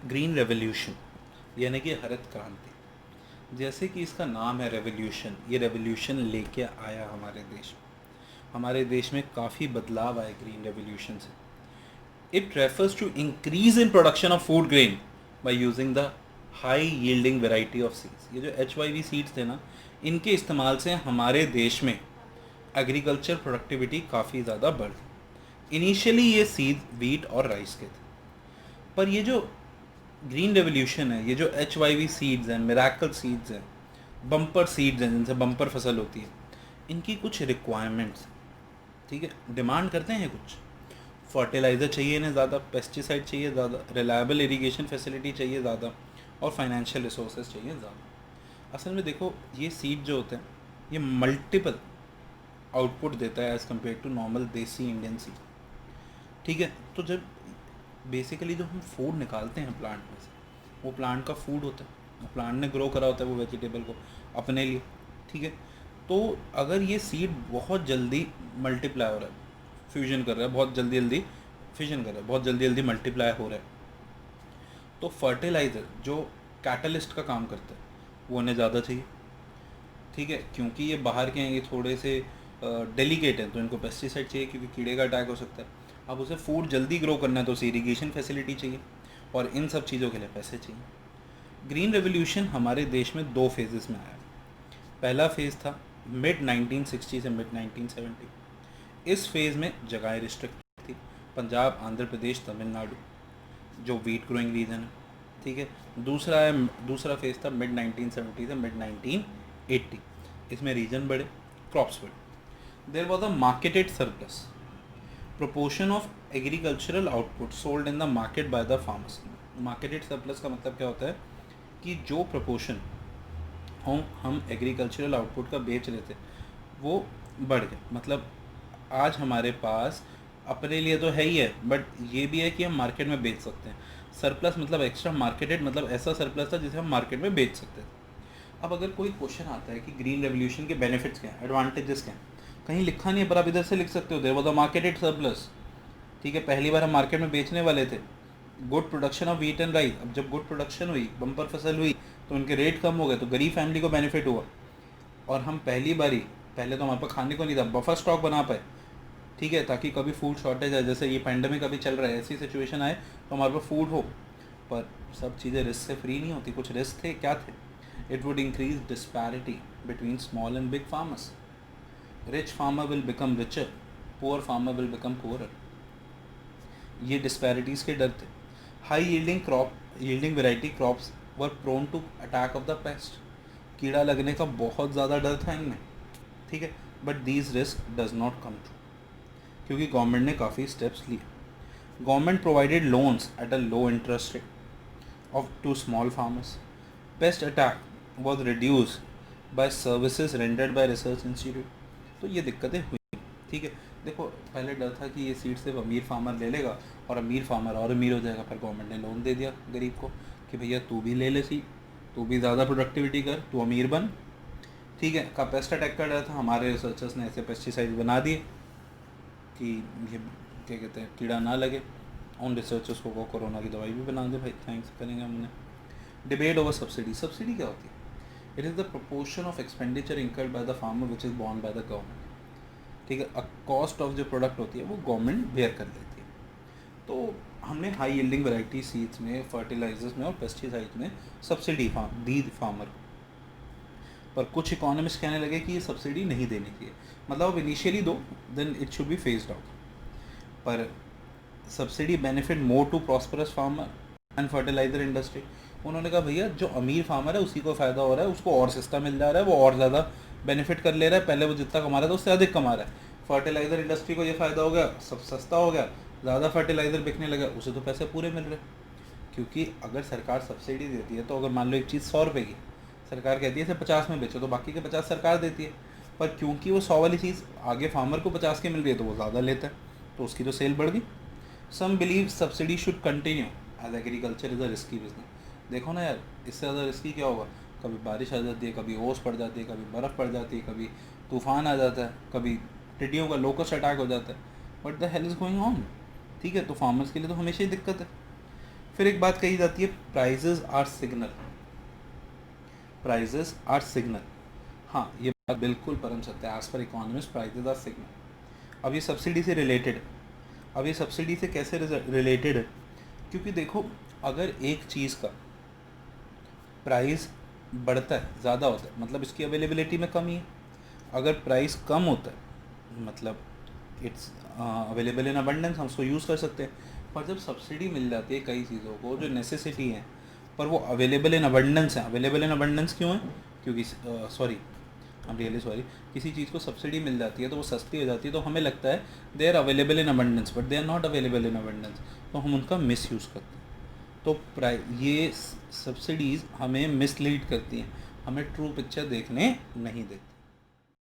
Green revolution यानी कि हरित क्रांति, जैसे कि इसका नाम है रेवोल्यूशन, ये रेवोल्यूशन लेके आया हमारे देश में। हमारे देश में काफ़ी बदलाव आए ग्रीन रेवोल्यूशन से। It refers to increase in production of food grain by using the high yielding variety of seeds. ये जो HYV सीड्स थे ना, इनके इस्तेमाल से हमारे देश में एग्रीकल्चर प्रोडक्टिविटी काफ़ी ज़्यादा बढ़ी। इनिशियली ये सीड वीट और राइस के थे, पर ये जो ग्रीन रेवोल्यूशन है, ये जो HYV सीड्स हैं, मिराकल सीड्स हैं, बम्पर सीड्स हैं जिनसे बम्पर फसल होती है, इनकी कुछ रिक्वायरमेंट्स, ठीक है, डिमांड करते हैं कुछ। फर्टिलाइज़र चाहिए इन्हें ज़्यादा, पेस्टिसाइड चाहिए ज़्यादा, रिलायबल इरिगेशन फैसिलिटी चाहिए ज़्यादा, और फाइनेंशियल रिसोर्सेज चाहिए ज़्यादा। असल में देखो, ये सीड जो होते हैं ये मल्टीपल आउटपुट देता है एज़ कम्पेयर टू नॉर्मल देसी इंडियन सीड, ठीक है। तो जब बेसिकली जो हम फूड निकालते हैं प्लांट में से, वो प्लांट का फूड होता है, प्लांट ने ग्रो करा होता है वो वेजिटेबल को अपने लिए, ठीक है। तो अगर ये सीड बहुत जल्दी मल्टीप्लाई हो रहा है, फ्यूजन कर रहा है, बहुत जल्दी जल्दी फिजन कर रहा है, बहुत जल्दी जल्दी मल्टीप्लाई हो रहा है, तो फर्टिलाइज़र जो कैटलिस्ट का काम करता है वो उन्हें ज़्यादा चाहिए, ठीक है। क्योंकि ये बाहर के हैं, ये थोड़े से डेलिकेट हैं, तो इनको पेस्टिसाइड चाहिए क्योंकि कीड़े का अटैक हो सकता है। अब उसे फूड जल्दी ग्रो करना है तो उसे इरीगेशन फैसिलिटी चाहिए, और इन सब चीज़ों के लिए पैसे चाहिए। ग्रीन रेवोल्यूशन हमारे देश में 2 फेजेस में आया। पहला फेज़ था मिड 1960 से मिड 1970। इस फेज़ में जगह रिस्ट्रिक्ट थी, पंजाब, आंध्र प्रदेश, तमिलनाडु, जो वीट ग्रोइंग रीजन है, ठीक है। दूसरा फेज़ था मिड 1970 से मिड 1980। इसमें रीजन बढ़े, क्रॉप्स बढ़े। There was a marketed surplus, proportion of agricultural output sold in the market by the farmers. Marketed surplus का मतलब क्या होता है कि जो प्रोपोर्शन हम एग्रीकल्चरल आउटपुट का बेच रहे थे वो बढ़ गया। मतलब आज हमारे पास अपने लिए तो है ही है, बट ये भी है कि हम मार्केट में बेच सकते हैं। सरप्लस मतलब एक्स्ट्रा, मार्केटेड मतलब ऐसा सरप्लस था जिसे हम मार्केट में बेच सकते थे। अब अगर कोई क्वेश्चन आता है कि ग्रीन रेवोल्यूशन के बेनिफिट्स क्या हैं, एडवांटेजेस क्या हैं, कहीं लिखा नहीं है, पर आप इधर से लिख सकते हो, there was a marketed surplus, ठीक है। पहली बार हम मार्केट में बेचने वाले थे। Good production of wheat and rice, अब जब गुड प्रोडक्शन हुई, बम्पर फसल हुई, तो उनके रेट कम हो गए, तो गरीब फैमिली को बेनिफिट हुआ। और हम पहली बारी, पहले तो हमारे पास खाने को नहीं था, बफर स्टॉक बना पाए, ठीक है, ताकि कभी फूड शॉर्टेज आए, जैसे ये पैंडमिक अभी चल रहा है, ऐसी सिचुएशन आए तो हमारे पास फूड हो। पर सब चीज़ें रिस्क से फ्री नहीं होती, कुछ रिस्क थे, क्या थे? It would increase disparity between small and big farmers. Rich farmer will become richer, poor farmer will become poorer. ये डिस्पैरिटीज़ के डर थे। High yielding variety crops were prone to attack of the pest, कीड़ा लगने का बहुत ज़्यादा डर था इनमें, ठीक है। But these risk does not come true, क्योंकि गवर्नमेंट ने काफ़ी स्टेप्स लिए। Government provided loans at a low interest rate of to small farmers. Pest attack was reduce by services rendered by research institute. तो ये दिक्कतें हुई, ठीक है। देखो, पहले डर था कि ये सीट सिर्फ अमीर फार्मर ले लेगा और अमीर फार्मर और अमीर हो जाएगा, पर गवर्नमेंट ने लोन दे दिया गरीब को कि भैया तू भी ले ले सीट, तू भी ज़्यादा प्रोडक्टिविटी कर, तू अमीर बन, ठीक है। का पेस्ट अटैक कर रहा था, हमारे रिसर्चर्स ने ऐसे पेस्टिसाइड बना दिए कि ये क्या कहते हैं, कीड़ा ना लगे। उन रिसर्चर्स को कोरोना की दवाई भी बना दे, भाई थैंक्स करेंगे हमने। Debate over subsidy. सब्सिडी क्या होती है? It is the proportion of expenditure incurred by the farmer which is born by the government, ठीक है। कॉस्ट ऑफ जो प्रोडक्ट होती है वो गवर्नमेंट बेयर कर लेती है। तो हमने हाई यील्डिंग वैरायटी सीड्स में, फर्टिलाइजर्स में और पेस्टिसाइड्स में सब्सिडी दी फार्मर को। पर कुछ इकोनॉमिस्ट कहने लगे कि ये सब्सिडी नहीं देनी चाहिए, मतलब अब इनिशियली दो, then it should be phased out. पर subsidy benefit more to prosperous farmer and fertiliser industry. उन्होंने कहा भैया जो अमीर फार्मर है उसी को फ़ायदा हो रहा है, उसको और सस्ता मिल जा रहा है, वो और ज़्यादा बेनिफिट कर ले रहा है, पहले वो जितना कमा रहा था उससे अधिक कमा रहा है। फर्टिलाइज़र इंडस्ट्री को ये फ़ायदा हो गया, सब सस्ता हो गया, ज़्यादा फर्टिलाइज़र बिकने लगा, उसे तो पैसे पूरे मिल रहे। क्योंकि अगर सरकार सब्सिडी देती है तो अगर मान लो एक चीज़ 100 रुपये की, सरकार कहती है इसे 50 में बेचो, तो बाकी के 50 सरकार देती है। पर क्योंकि वो 100 वाली चीज़ आगे फार्मर को 50 की मिल रही है तो वो ज़्यादा लेता है, तो उसकी तो सेल बढ़ गई। Some believe subsidy should continue as agriculture is a risky business. देखो ना यार, इससे ज़्यादा रिस्की क्या होगा? कभी बारिश आ जाती है, कभी ओस पड़ जाती है, कभी बर्फ़ पड़ जाती है, कभी तूफ़ान आ जाता है, कभी टिड्डियों का लोकस्ट अटैक हो जाता है। What the hell is going on, ठीक है। तो फार्मर्स के लिए तो हमेशा ही दिक्कत है। फिर एक बात कही जाती है, prices are signal, prices are signal. हाँ, ये बात बिल्कुल परम सत्य है, as per economist prices are signal. अब ये सब्सिडी से रिलेटेड है। अब ये सब्सिडी से कैसे रिलेटेड है? क्योंकि देखो, अगर एक चीज़ का प्राइस बढ़ता है, ज़्यादा होता है, मतलब इसकी अवेलेबिलिटी में कमी है। अगर प्राइस कम होता है, मतलब इट्स अवेलेबल इन अबंडेंस, हम उसको यूज़ कर सकते हैं। पर जब सब्सिडी मिल जाती है कई चीज़ों को जो नेसेसिटी है, पर वो अवेलेबल इन अबंडेंस है। अवेलेबल इन अबंडेंस क्यों है? क्योंकि sorry, I am really sorry, किसी चीज़ को सब्सिडी मिल जाती है तो वो सस्ती हो जाती है, तो हमें लगता है they are available in abundance, but they are not available in abundance, तो हम उनका मिस यूज़ करते हैं। तो ये सब्सिडीज़ हमें मिसलीड करती हैं, हमें ट्रू पिक्चर देखने नहीं देती।